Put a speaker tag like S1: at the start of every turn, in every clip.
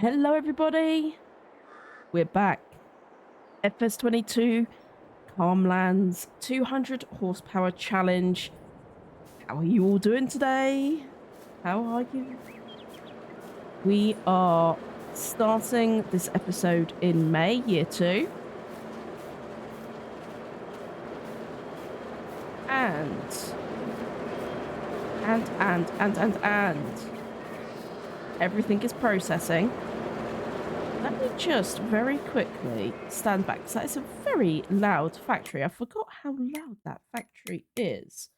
S1: Hello everybody, we're back. FS22 Calmlands 200 horsepower challenge. How are you all doing today? How are you? We are starting this episode in May, year 2. And everything is processing. Let me just very quickly stand back, because that is a very loud factory. I forgot how loud that factory is.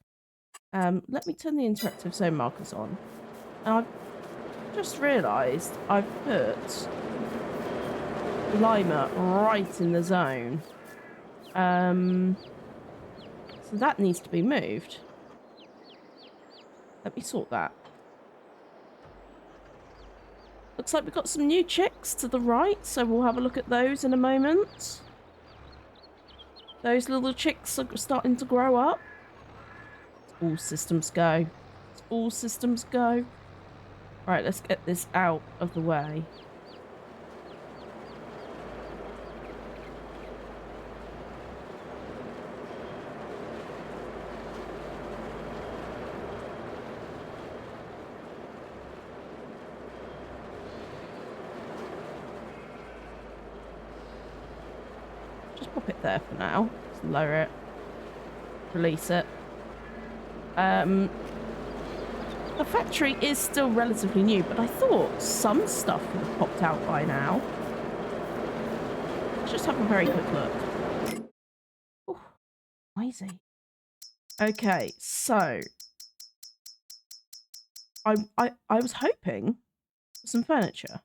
S1: Let me turn the interactive zone markers on. And I've just realised I've put Lima right in the zone. So that needs to be moved. Let me sort that. Looks like we've got some new chicks to the right, so we'll have a look at those in a moment. Those little chicks are starting to grow up. All systems go. All systems go. Right, let's get this out of the way. Just pop it there for now. Just lower it. Release it. The factory is still relatively new, but I thought some stuff would have popped out by now. Let's just have a very quick look. Oh, noisy. Okay, so I was hoping for some furniture.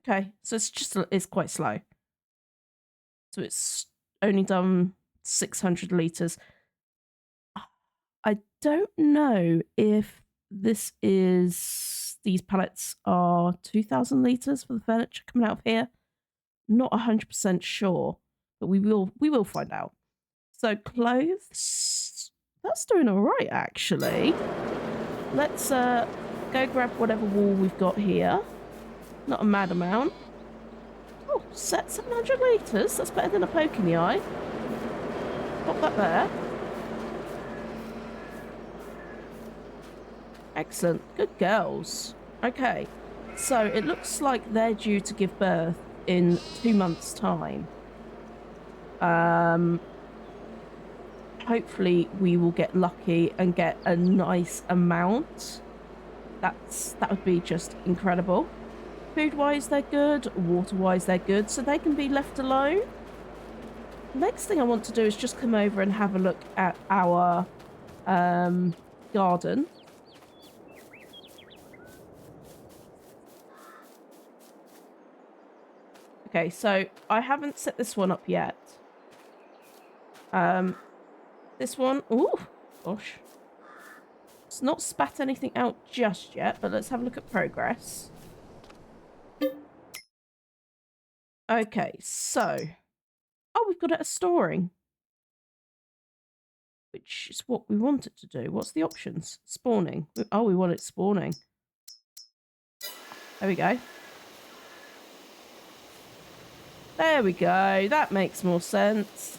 S1: Okay, so it's quite slow. So it's only done 600 litres. I don't know if these pallets are 2,000 litres for the furniture coming out of here. Not 100% sure, but we will find out. So clothes, that's doing all right actually. Let's go grab whatever wool we've got here. Not a mad amount. Oh, set 700 litres. That's better than a poke in the eye. Pop that there. Excellent. Good girls. Okay. So it looks like they're due to give birth in 2 months' time. Hopefully we will get lucky and get a nice amount. That would be just incredible. Food-wise, they're good. Water-wise, they're good. So they can be left alone. Next thing I want to do is just come over and have a look at our garden. Okay, so I haven't set this one up yet. This one, ooh, gosh. It's not spat anything out just yet, but let's have a look at progress. Okay, so, oh, we've got it as storing, which is what we want it to do. What's the options? Spawning. Oh, we want it spawning. There we go. There we go. That makes more sense.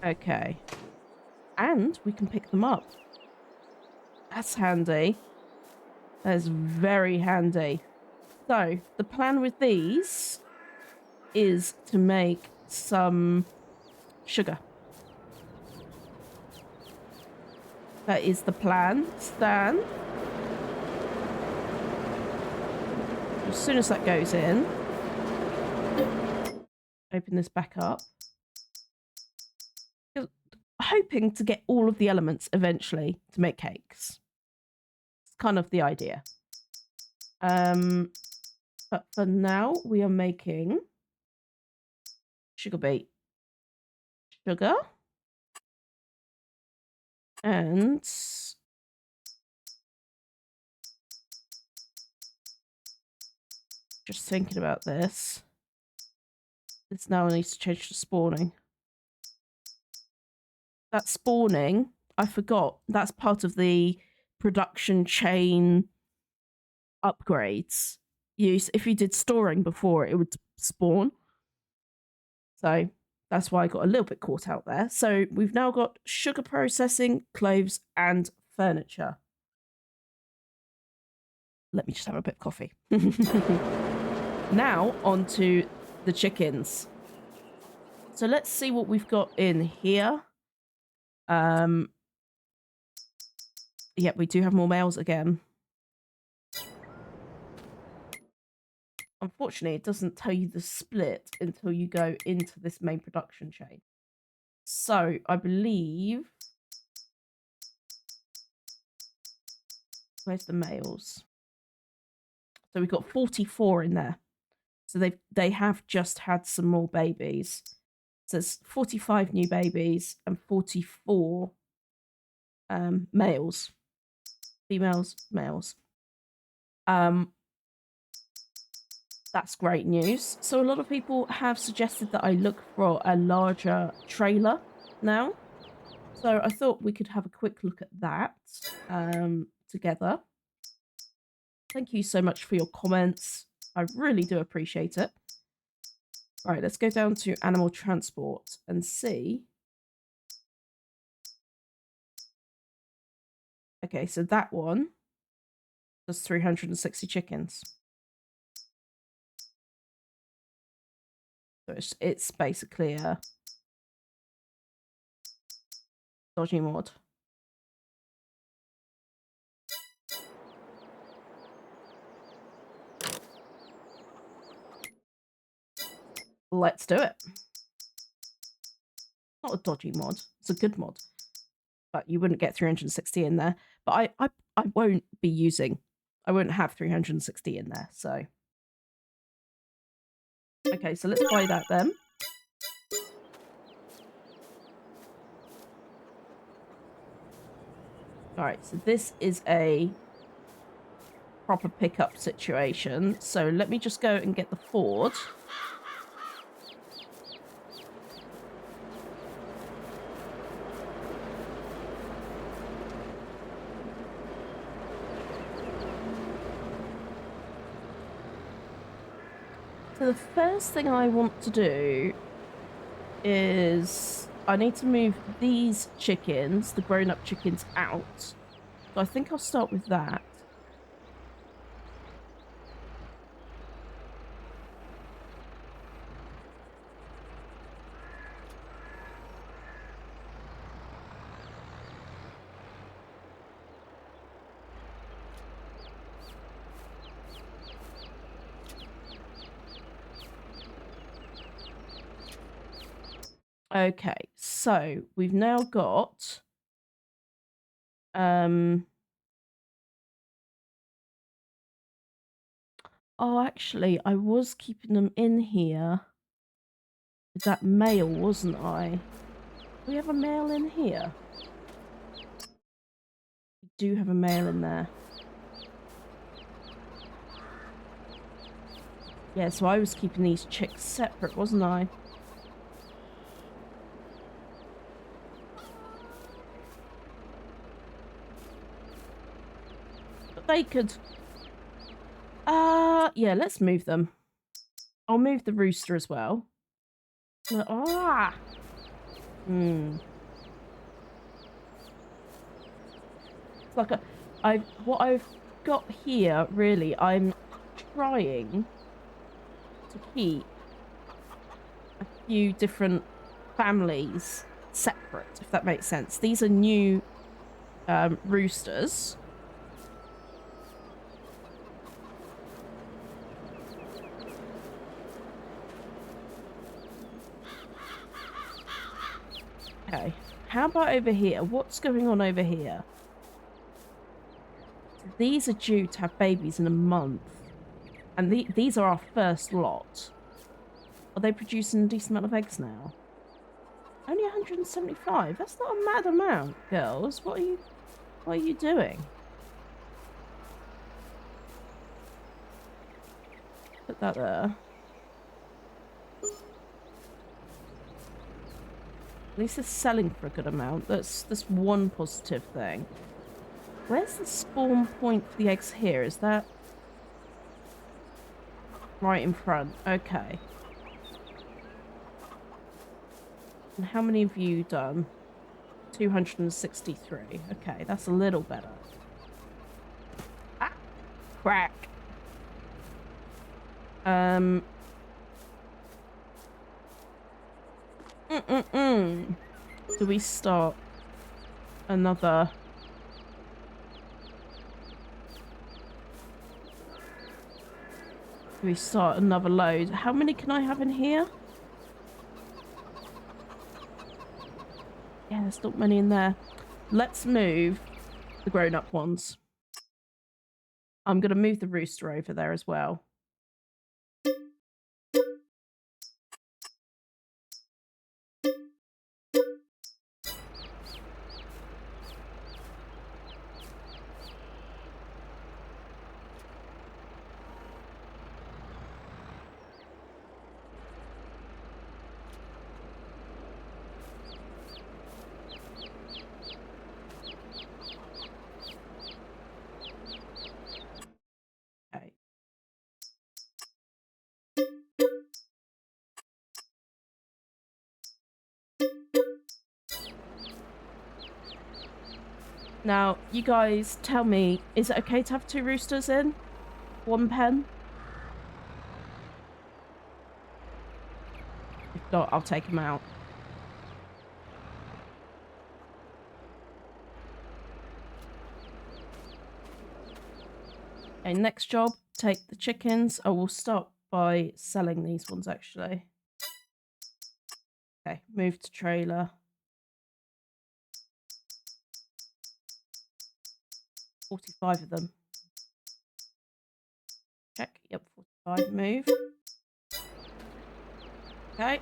S1: Okay. And we can pick them up. That's handy. That's very handy. So, the plan with these is to make some sugar. That is the plan, Stan. As soon as that goes in, open this back up. Hoping to get all of the elements eventually to make cakes. It's kind of the idea. But for now, we are making sugar beet. Sugar. And just thinking about this. This now needs to change to spawning. That spawning I forgot. That's part of the production chain upgrades. If you did storing before, it would spawn. So that's why I got a little bit caught out there. So we've now got sugar processing, cloves, and furniture. Let me just have a bit of coffee. Now on to the chickens. So let's see what we've got in here. Yep, we do have more males again. Unfortunately, it doesn't tell you the split until you go into this main production chain. So I believe... Where's the males? So we've got 44 in there. So they have just had some more babies. So there's 45 new babies and 44 males. Females, males. That's great news. So a lot of people have suggested that I look for a larger trailer now. So I thought we could have a quick look at that together. Thank you so much for your comments. I really do appreciate it. Right, let's go down to animal transport and see. Okay, so that one does 360 chickens. So it's basically a dodgy mod. Let's do it. Not a dodgy mod. It's a good mod. But you wouldn't get 360 in there. But I won't be using... I won't have 360 in there, so... Okay, so let's buy that then. Alright, so this is a proper pickup situation. So let me just go and get the Ford. So the first thing I want to do is I need to move these chickens, the grown-up chickens, out. So I think I'll start with that. Okay, so we've now got oh, actually, I was keeping them in here with that male, wasn't I? Do we have a male in here? We do have a male in there. Yeah, so I was keeping these chicks separate, wasn't I? But they could... yeah, let's move them. I'll move the rooster as well. Ah! It's like what I've got here, really, I'm trying to keep a few different families separate, if that makes sense. These are new roosters. Okay, how about over here? What's going on over here? These are due to have babies in a month. And these are our first lot. Are they producing a decent amount of eggs now? Only 175? That's not a mad amount, girls. What are you doing? Put that there. At least it's selling for a good amount. That's one positive thing. Where's the spawn point for the eggs here? Is that right in front? Okay. And how many have you done? 263. Okay, that's a little better. Ah! Crack. Do we start another... Do we start another load? How many can I have in here? Yeah, there's not many in there. Let's move the grown-up ones. I'm going to move the rooster over there as well. Okay. Now, you guys tell me, is it okay to have 2 roosters in? 1 pen? If not, I'll take them out. Okay, next job, take the chickens. I will start by selling these ones, actually. Okay, move to trailer. 45 of them. Check. Yep, 45. Move. Okay.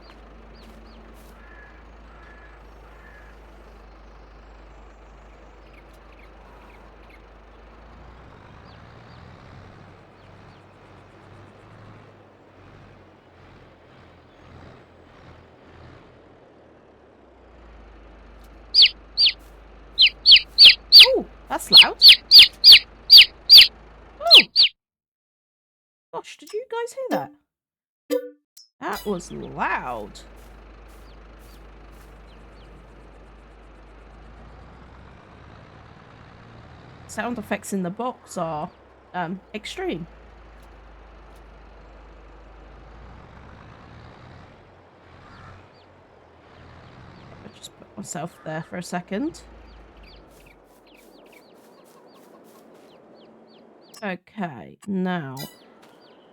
S1: Oh, that's loud. Oh. Gosh, did you guys hear that? That was loud. Sound effects in the box are extreme. I'll just put myself there for a second. Okay, now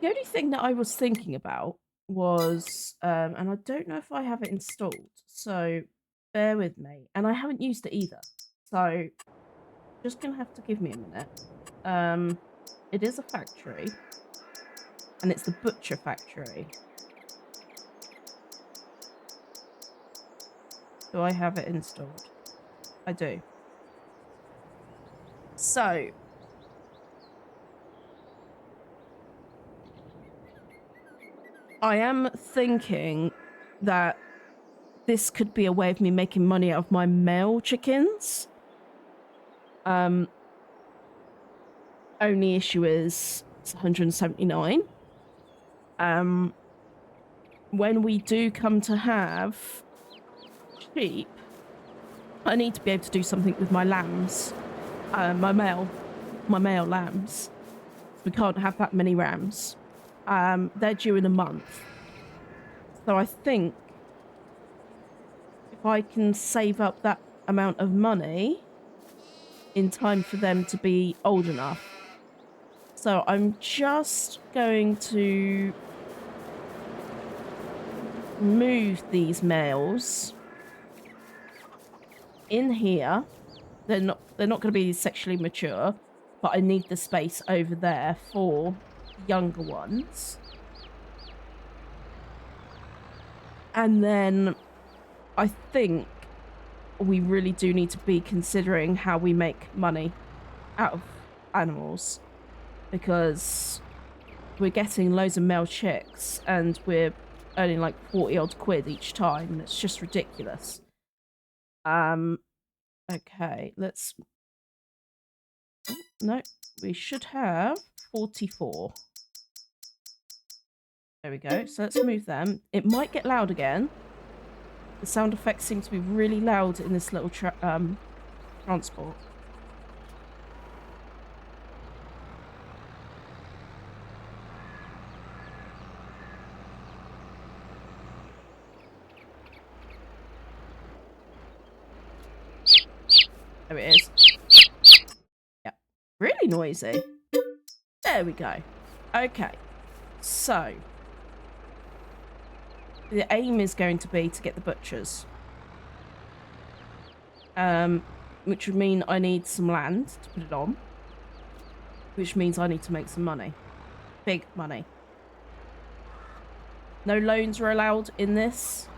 S1: the only thing that I was thinking about was, and I don't know if I have it installed, so bear with me. And I haven't used it either, so just gonna have to give me a minute. It is a factory, and it's the butcher factory. Do I have it installed? I do. So I am thinking that this could be a way of me making money out of my male chickens. Only issue is it's 179. When we do come to have sheep, I need to be able to do something with my lambs. My male lambs. We can't have that many rams. They're due in a month. So I think if I can save up that amount of money in time for them to be old enough. So I'm just going to move these males in here. They're not going to be sexually mature, but I need the space over there for younger ones. And then I think we really do need to be considering how we make money out of animals, because we're getting loads of male chicks and we're earning like 40 odd quid each time, and it's just ridiculous. Okay, let's... No, we should have 44. There we go. So let's move them. It might get loud again. The sound effects seem to be really loud in this little transport. There it is. Yeah, really noisy. There we go. Okay, so the aim is going to be to get the butchers. Which would mean I need some land to put it on. Which means I need to make some money. Big money. No loans are allowed in this.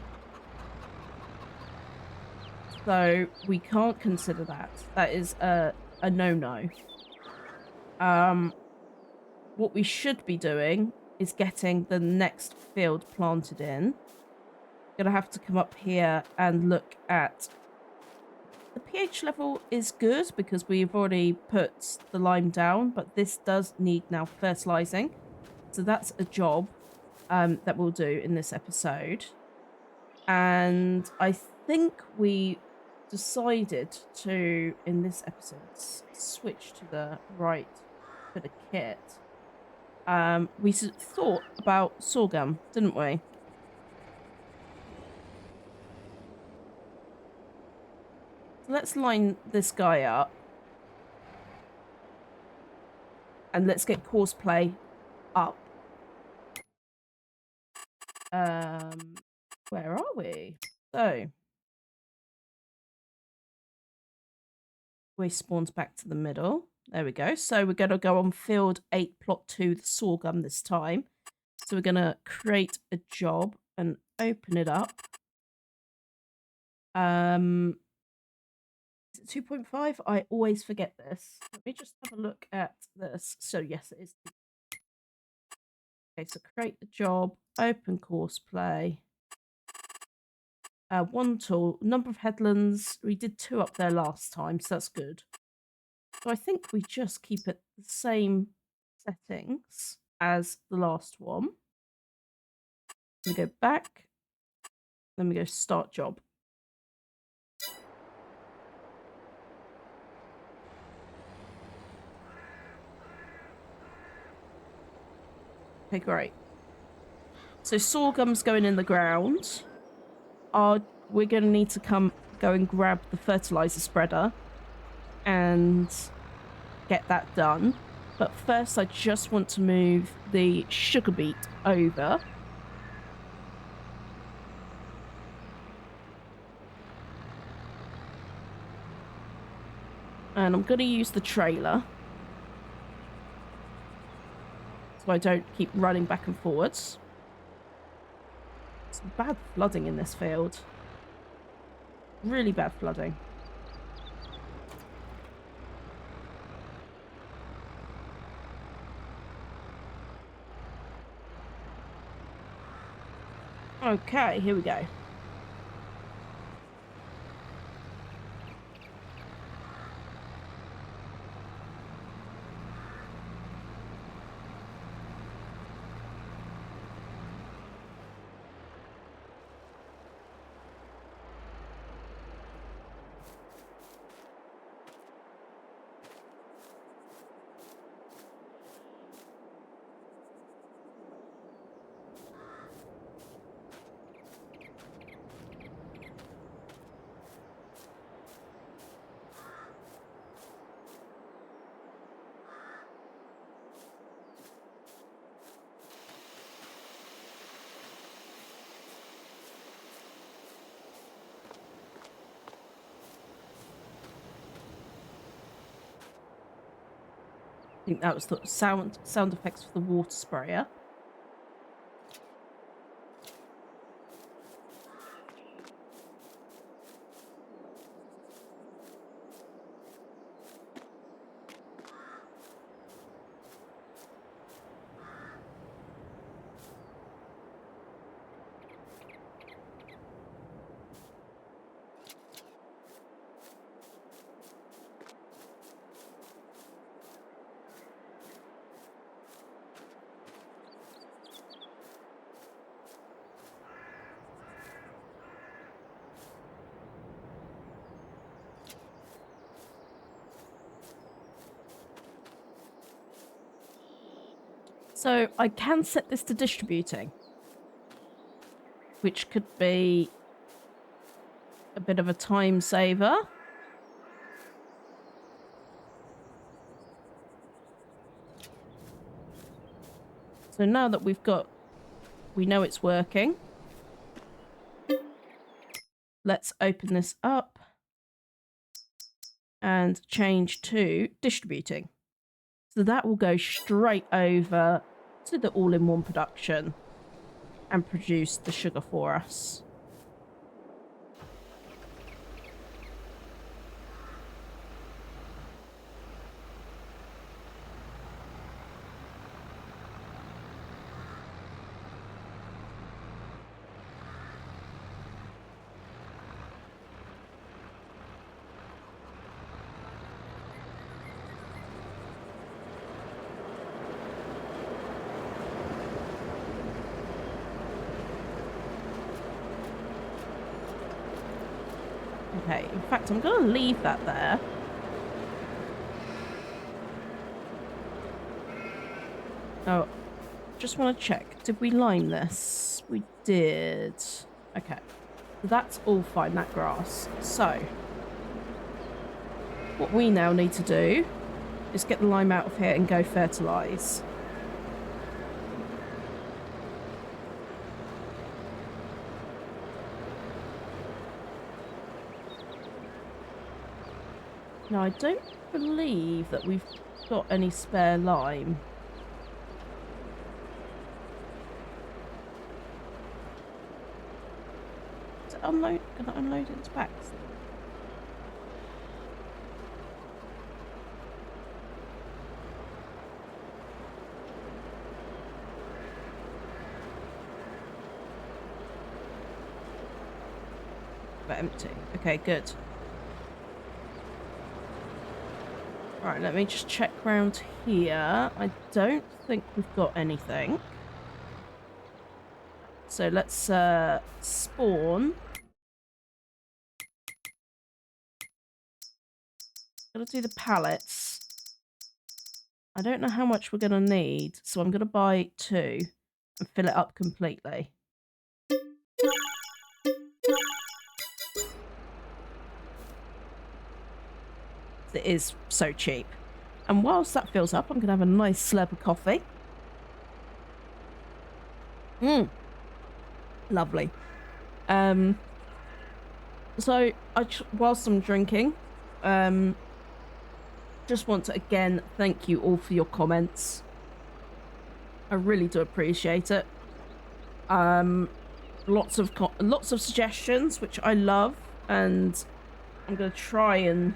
S1: So we can't consider that. That is a no-no. What we should be doing is getting the next field planted in. Gonna have to come up here and look at... The pH level is good because we've already put the lime down, but this does need now fertilizing. So that's a job that we'll do in this episode. And I think we decided to, in this episode, switch to the right bit of kit. We thought about sorghum, didn't we? So let's line this guy up. And let's get courseplay up. Where are we? So we spawned back to the middle. There we go. So we're going to go on field 8, plot 2, the sorghum this time. So we're going to create a job and open it up. Is it 2.5? I always forget this. Let me just have a look at this. So yes, it is. Okay, so create the job, open courseplay. One tool, number of headlands. We did 2 up there last time, so that's good. So I think we just keep it the same settings as the last one. We go back. Then we go start job. Okay, great. So sorghum's going in the ground. We're going to need to go and grab the fertilizer spreader and get that done. But first, I just want to move the sugar beet over. And I'm going to use the trailer so I don't keep running back and forwards. Some bad flooding in this field. Really bad flooding. Okay, here we go. I think that was the sound effects for the water sprayer. So I can set this to distributing, which could be a bit of a time saver. So now that we know it's working, let's open this up and change to distributing. So that will go straight over to the all-in-one production and produce the sugar for us. Okay, in fact, I'm going to leave that there. Oh, just want to check. Did we lime this? We did. Okay, that's all fine, that grass. So, what we now need to do is get the lime out of here and go fertilize. Now, I don't believe that we've got any spare lime. Is it gonna unload its packs? But empty. Okay, good. Right, let me just check around here. I don't think we've got anything. So let's spawn. Gotta do the pallets. I don't know how much we're gonna need, so I'm gonna buy 2 and fill it up completely. It is so cheap. And whilst that fills up, I'm going to have a nice slurp of coffee. Lovely. So, whilst I'm drinking, just want to again thank you all for your comments. I really do appreciate it. Lots of suggestions, which I love, and I'm going to try and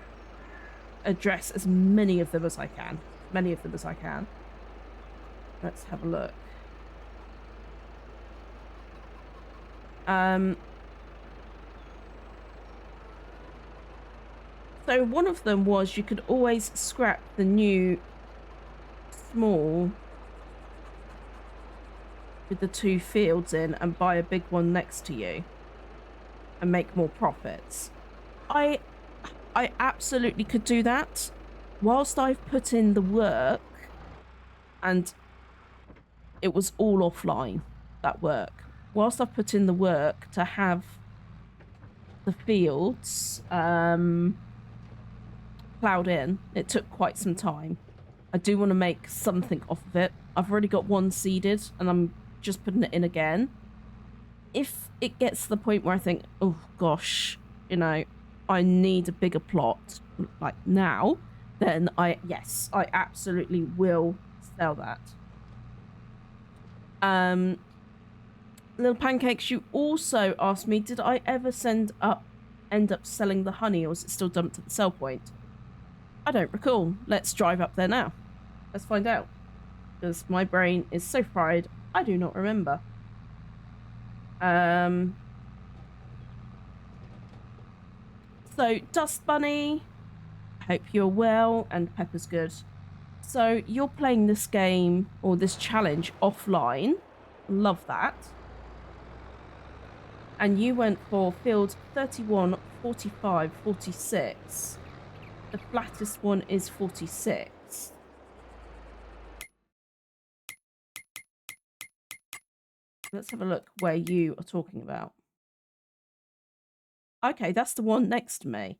S1: address as many of them as I can. Let's have a look. So one of them was you could always scrap the new small with the 2 fields in and buy a big one next to you and make more profits. I absolutely could do that whilst I've put in the work, and it was all offline, that work. Whilst I've put in the work to have the fields ploughed in, it took quite some time. I do want to make something off of it. I've already got 1 seeded and I'm just putting it in again. If it gets to the point where I think, oh gosh, you know, I need a bigger plot like now, then yes, I absolutely will sell that. Little Pancakes, you also asked me, did I ever end up selling the honey, or is it still dumped at the sell point? I don't recall. Let's drive up there now. Let's find out, because my brain is so fried I do not remember. So, Dust Bunny, hope you're well, and Pepper's good. So, you're playing this game, or this challenge, offline. Love that. And you went for field 31, 45, 46. The flattest one is 46. Let's have a look where you are talking about. Okay, that's the one next to me.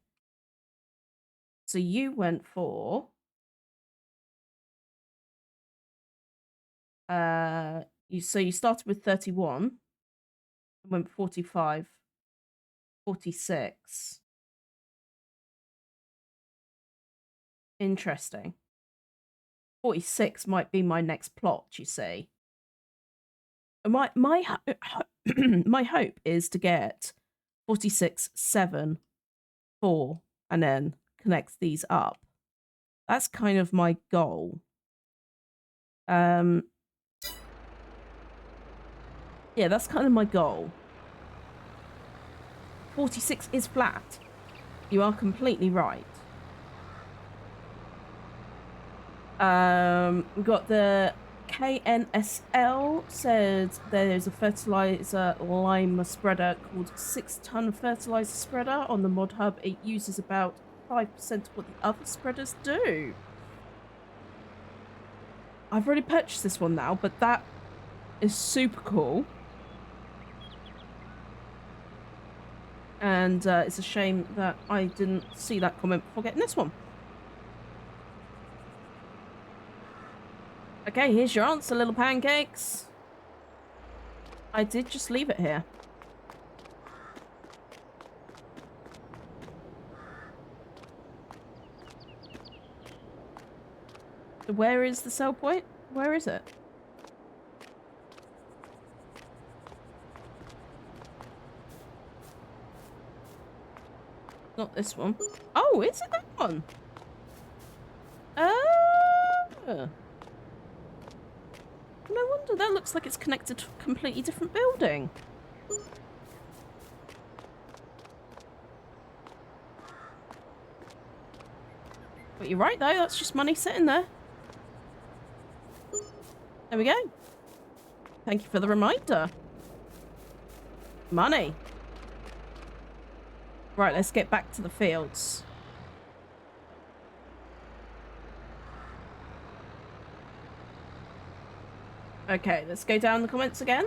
S1: So you went for... So you started with 31 and went 45, 46. Interesting. 46 might be my next plot, you see. My my hope is to get 46, 7, 4, and then connect these up. That's kind of my goal. Yeah, that's kind of my goal. 46 is flat. You are completely right. We've got the KNSL said there's a fertilizer lime spreader called 6-ton fertilizer spreader on the mod hub. It uses about 5% of what the other spreaders do. I've already purchased this one now, but that is super cool. And it's a shame that I didn't see that comment before getting this one. Okay, here's your answer, little pancakes. I did just leave it here. Where is the sell point? Where is it? Not this one. Oh, is it that one? No wonder. That looks like it's connected to a completely different building. But you're right, though. That's just money sitting there. There we go. Thank you for the reminder. Money. Right, let's get back to the fields. Okay, let's go down the comments again.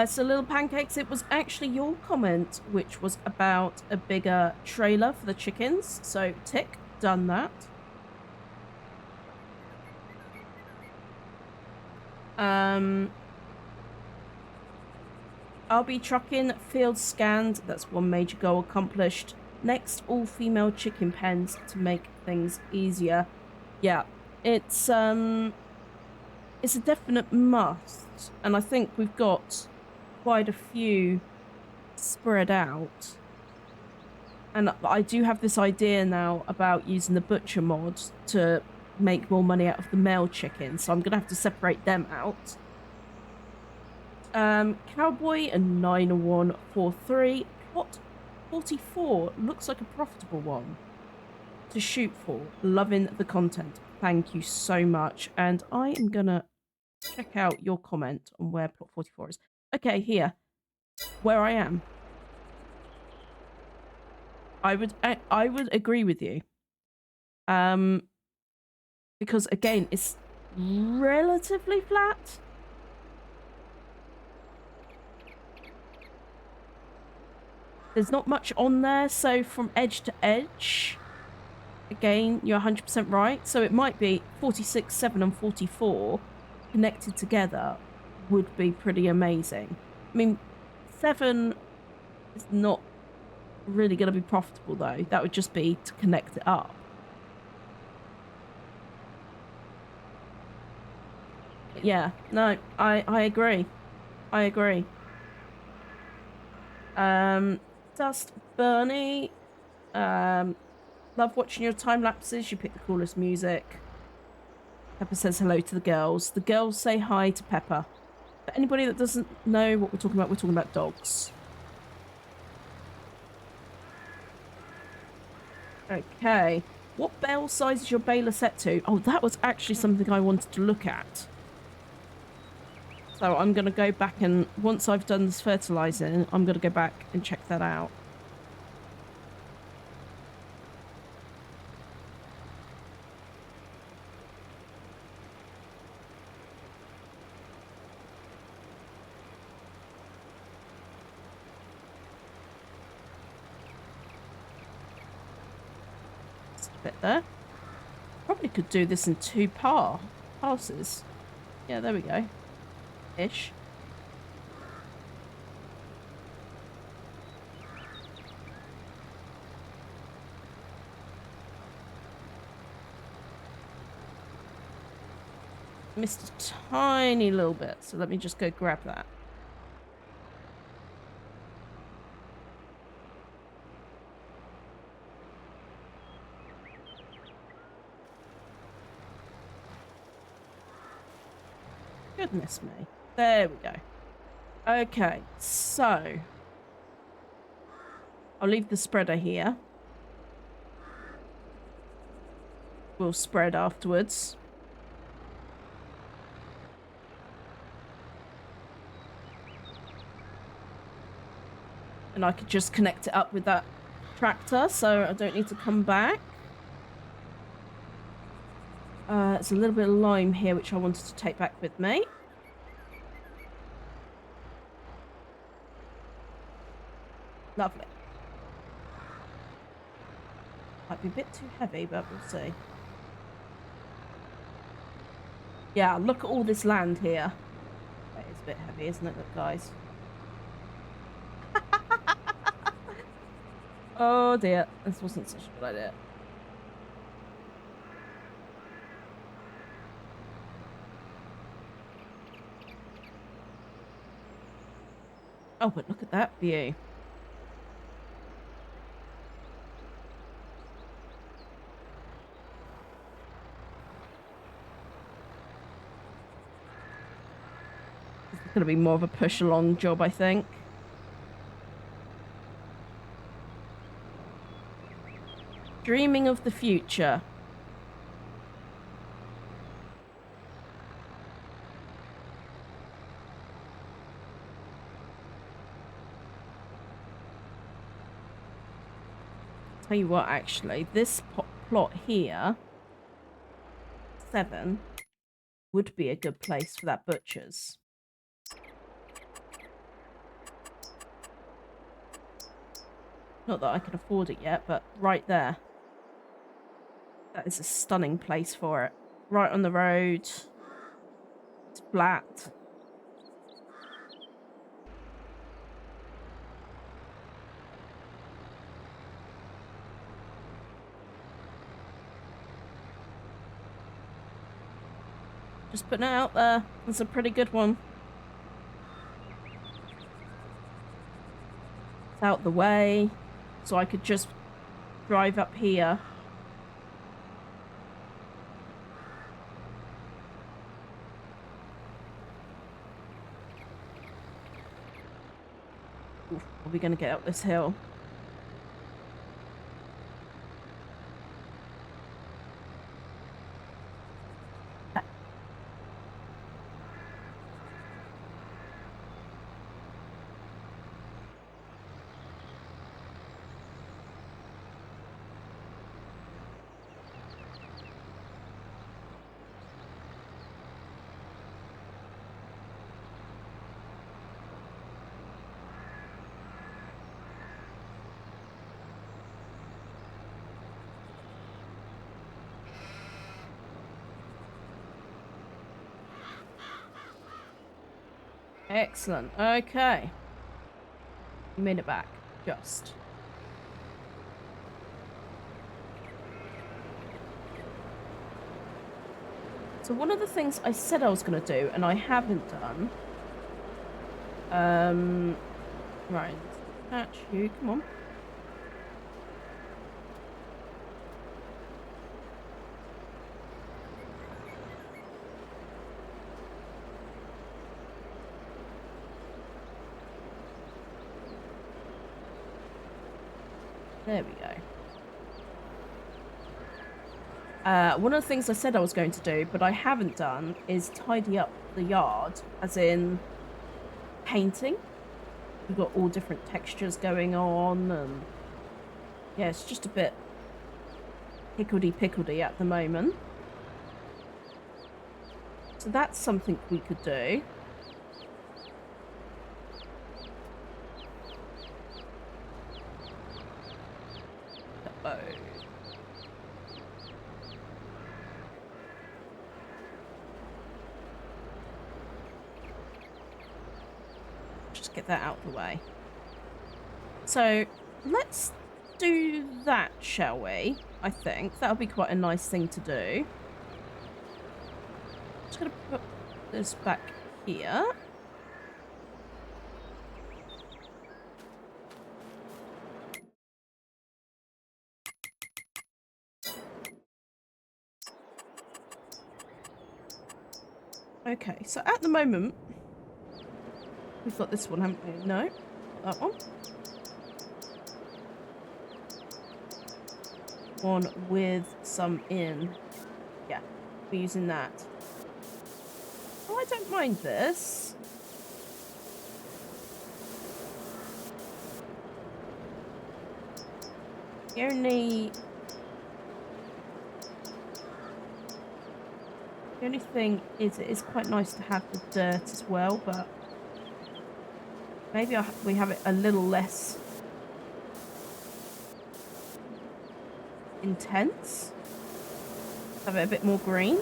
S1: So Little Pancakes, it was actually your comment, which was about a bigger trailer for the chickens. So, tick, done that. I'll be trucking, field scanned, that's one major goal accomplished. Next, all female chicken pens to make things easier. Yeah, it's a definite must, and I think we've got quite a few spread out. And I do have this idea now about using the butcher mod to make more money out of the male chickens, so I'm gonna have to separate them out. Cowboy and 9143. Plot 44 looks like a profitable one to shoot for. Loving the content. Thank you so much. And I am gonna check out your comment on where plot 44 is. Okay, here. Where I am. I would agree with you. Because again, it's relatively flat. There's not much on there, so from edge to edge, again, you're 100% right. So it might be 46, 7, and 44 connected together would be pretty amazing. I mean, 7 is not really going to be profitable, though. That would just be to connect it up. But yeah, no, I agree. I agree. Dust Bernie, love watching your time lapses. You pick the coolest music. Pepper says hello to the girls. The girls say hi to Pepper. For anybody that doesn't know what we're talking about dogs. Okay. What bale size is your baler set to? Oh, that was actually something I wanted to look at. So I'm going to go back and, once I've done this fertilizing, I'm going to go back and check that out. a bit there. Probably could do this in 2 passes. Yeah, there we go. Ish. Missed a tiny little bit, so let me just go grab that. Goodness me. There we go. Okay, so I'll leave the spreader here. We'll spread afterwards. And I could just connect it up with that tractor, so I don't need to come back. It's a little bit of lime here, which I wanted to take back with me. Lovely. Might be a bit too heavy, but we'll see. Yeah, look at all this land here. It is a bit heavy, isn't it, look, guys? Oh dear, this wasn't such a good idea. Oh, but look at that view. This is going to be more of a push-along job, I think. Dreaming of the future. Tell you what, actually, this plot here, 7, would be a good place for that butcher's. Not that I can afford it yet, but right there. That is a stunning place for it. Right on the road. It's flat. Just putting it out there. It's a pretty good one. It's out the way, so I could just drive up here. Oof, are we going to get up this hill? Excellent. Okay. You made it back. Just. So one of the things I said I was going to do, and I haven't done... Right. Catch you. Come on. There we go. One of the things I said I was going to do, but I haven't done, is tidy up the yard, as in painting. We've got all different textures going on, and yeah, it's just a bit hickledy-pickledy at the moment. So that's something we could do. to get that out of the way. So let's do that, shall we? I think that'll be quite a nice thing to do. Just gonna put this back here. Okay, so at the moment, we've got this one, haven't we? No, that one. One with some in. Yeah, we're using that. Oh, I don't mind this. The only thing is it is quite nice to have the dirt as well, but maybe we have it a little less intense. Have it a bit more green,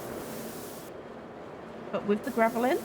S1: but with the gravel in.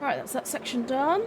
S1: Right, that's that section done.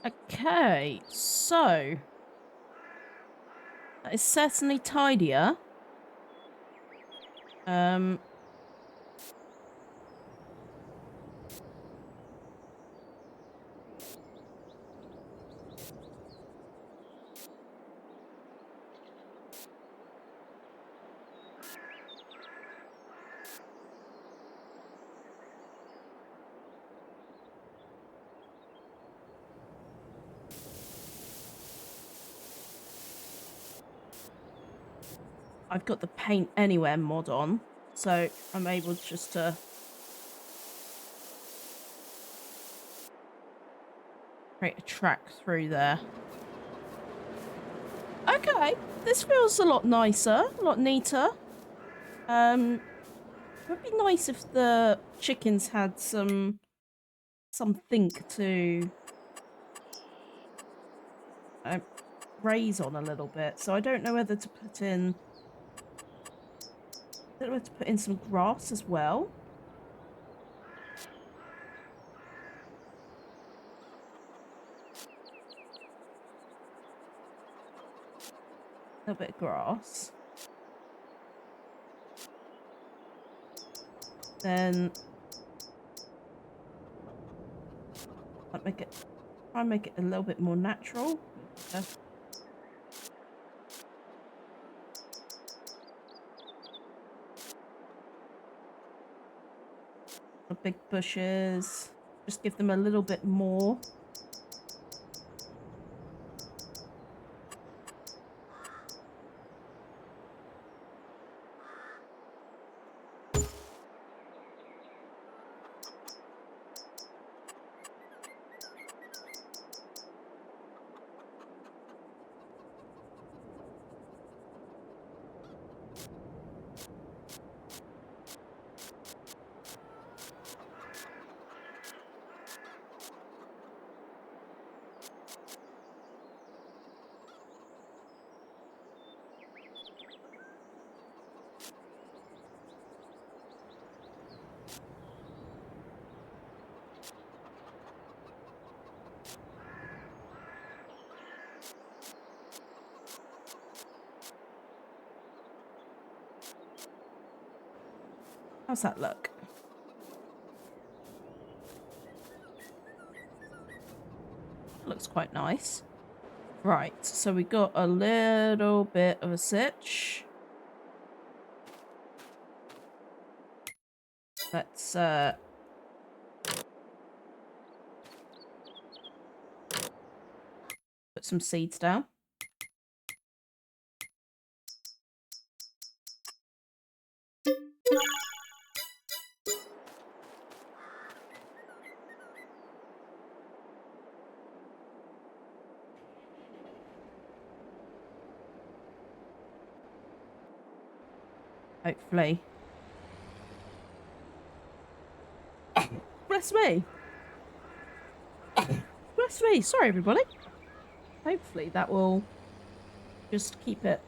S1: Okay, so that is certainly tidier. I've got the paint anywhere mod on, so I'm able just to create a track through there. Okay, this feels a lot nicer, a lot neater. It would be nice if the chickens had something to graze on a little bit. So I don't know whether to put in. I don't know whether to put in some grass as well. A little bit of grass. Then I'll try and make it a little bit more natural. The big bushes. Just give them a little bit more. How's that look? Looks quite nice. Right, so we got a little bit of a sitch. Let's put some seeds down. Hopefully. Bless me. Bless me. Sorry, everybody. Hopefully that will just keep it.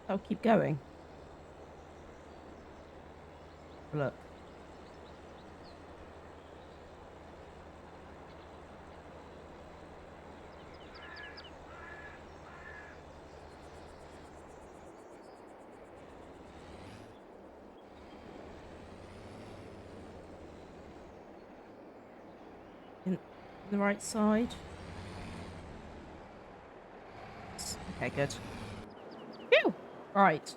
S1: I'll keep going. Look. In the right side. Okay, good. Phew! Right.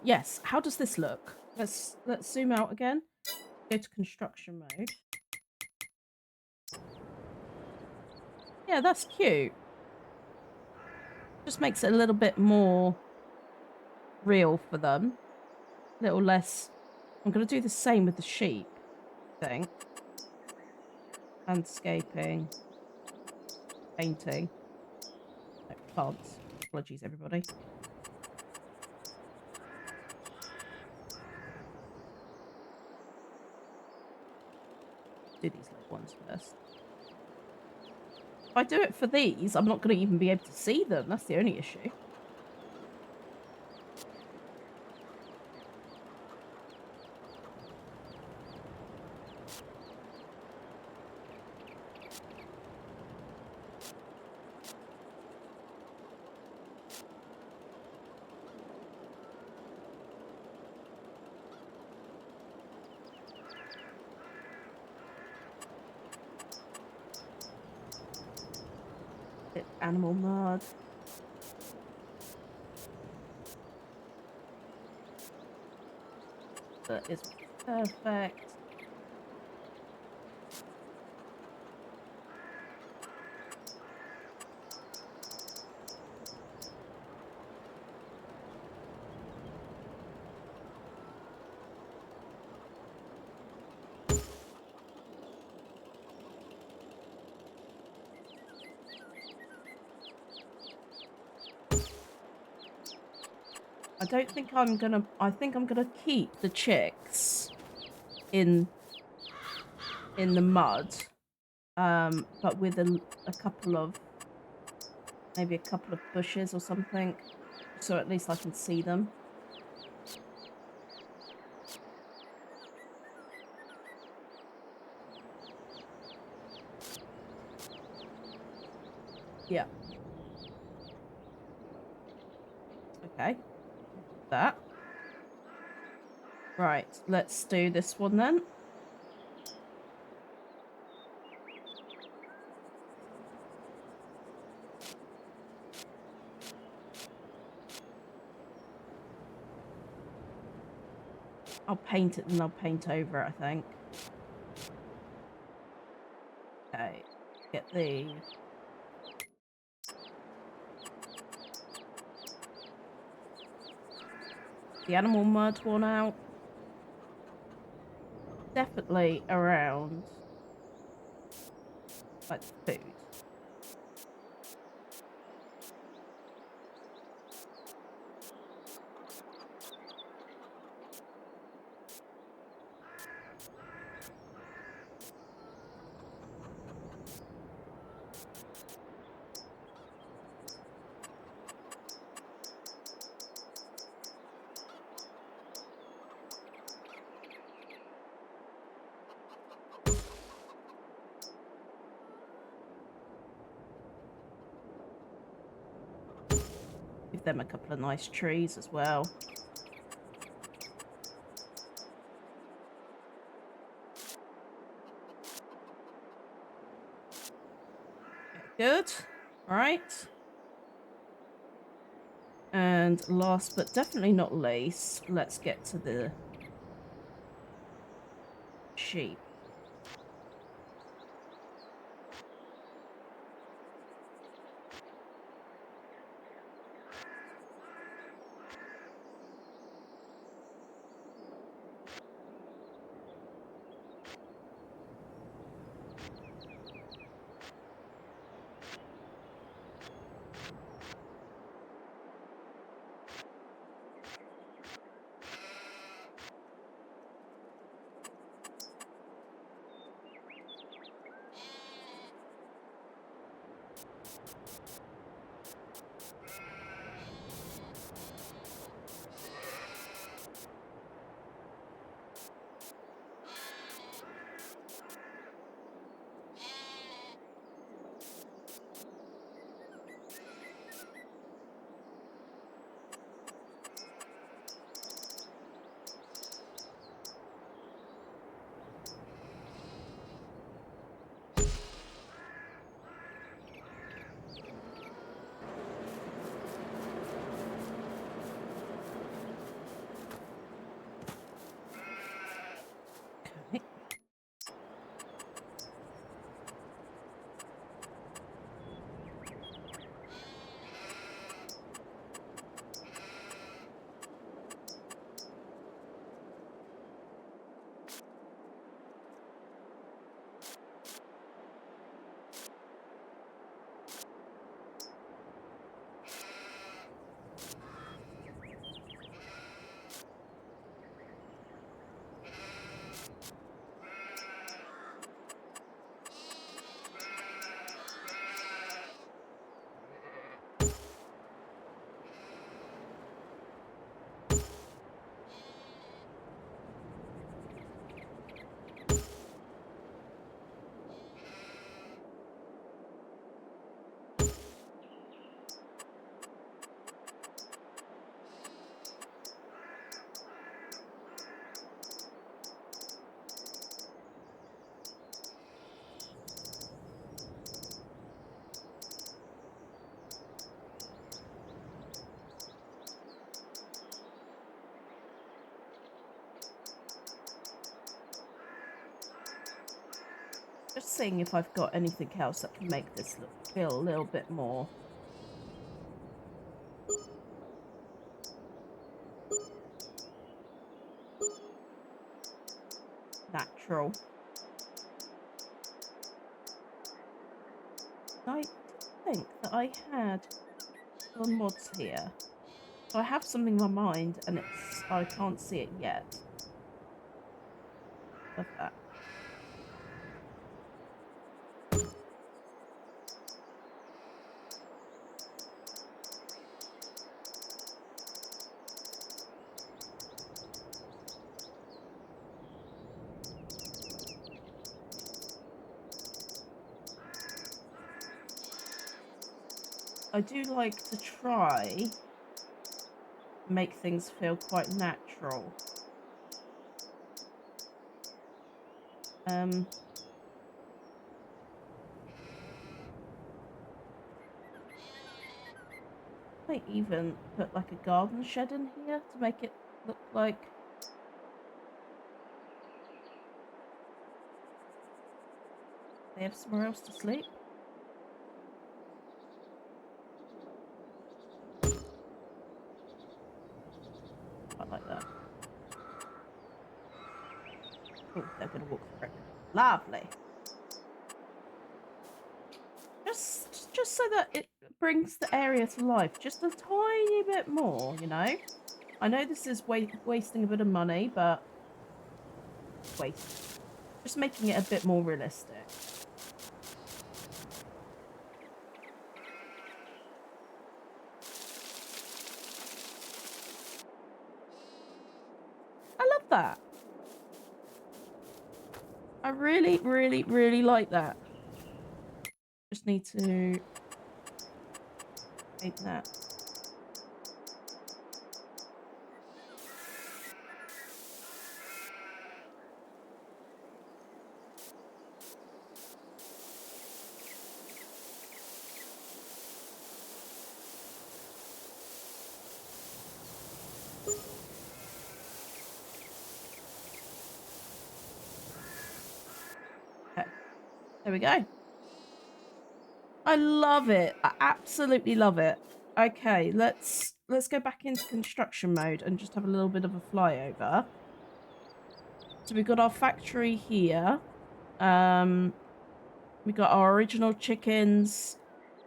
S1: Yes. How does this look? Let's zoom out again. Go to construction mode. Yeah, that's cute. Just makes it a little bit more real for them. A little less. I'm going to do the same with the sheep thing. Landscaping. Painting. No, plants. Apologies, everybody. Do these little ones first. If I do it for these, I'm not going to even be able to see them. That's the only issue. Animal mud. That is perfect. I don't think I'm gonna... I think I'm gonna keep the chicks in the mud. But with a couple of... maybe a couple of bushes or something. So at least I can see them. Yeah. Okay. That. Right, let's do this one then. I'll paint it and I'll paint over it, I think. Okay, get the... animal mud one out. Definitely around like food. Give them a couple of nice trees as well. Good. All right. And last but definitely not least, let's get to the sheep. Okay. Just seeing if I've got anything else that can make this feel a little bit more natural. I think that I had on mods here. So I have something in my mind, and I can't see it yet. Love that. I do like to try make things feel quite natural. Might even put like a garden shed in here to make it look like they have somewhere else to sleep. I like that. Oh, they're going to walk through it. Lovely. Just so that it brings the area to life just a tiny bit more, you know? I know this is wasting a bit of money, but waste. Just making it a bit more realistic. I love that. I really, really, really like that. Just need to make that. Okay. There we go. I love it. I absolutely love it. Okay, let's go back into construction mode and just have a little bit of a flyover. So we've got our factory here. We got our original chickens,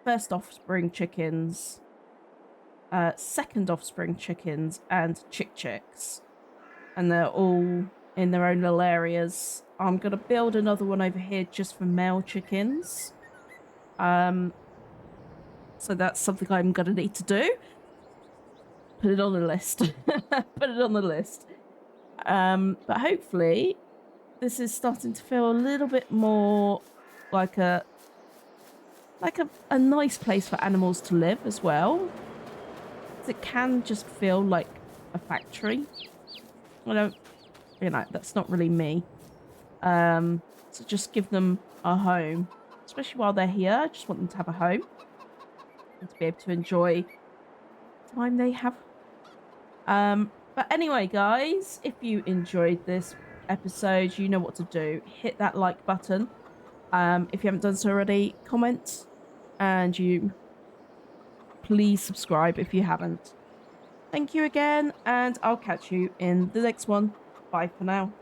S1: first offspring chickens, second offspring chickens, and chicks. And they're all in their own little areas. I'm gonna build another one over here just for male chickens. So that's something I'm gonna need to do. Put it on the list. Put it on the list. But hopefully this is starting to feel a little bit more like a nice place for animals to live as well. It can just feel like a factory. I don't, you know, that's not really me. So just give them a home, especially while they're here. I just want them to have a home and to be able to enjoy the time they have. But anyway, guys, if you enjoyed this episode, you know what to do. Hit that like button. If you haven't done so already, comment, and you please subscribe if you haven't. Thank you again, and I'll catch you in the next one. Bye for now.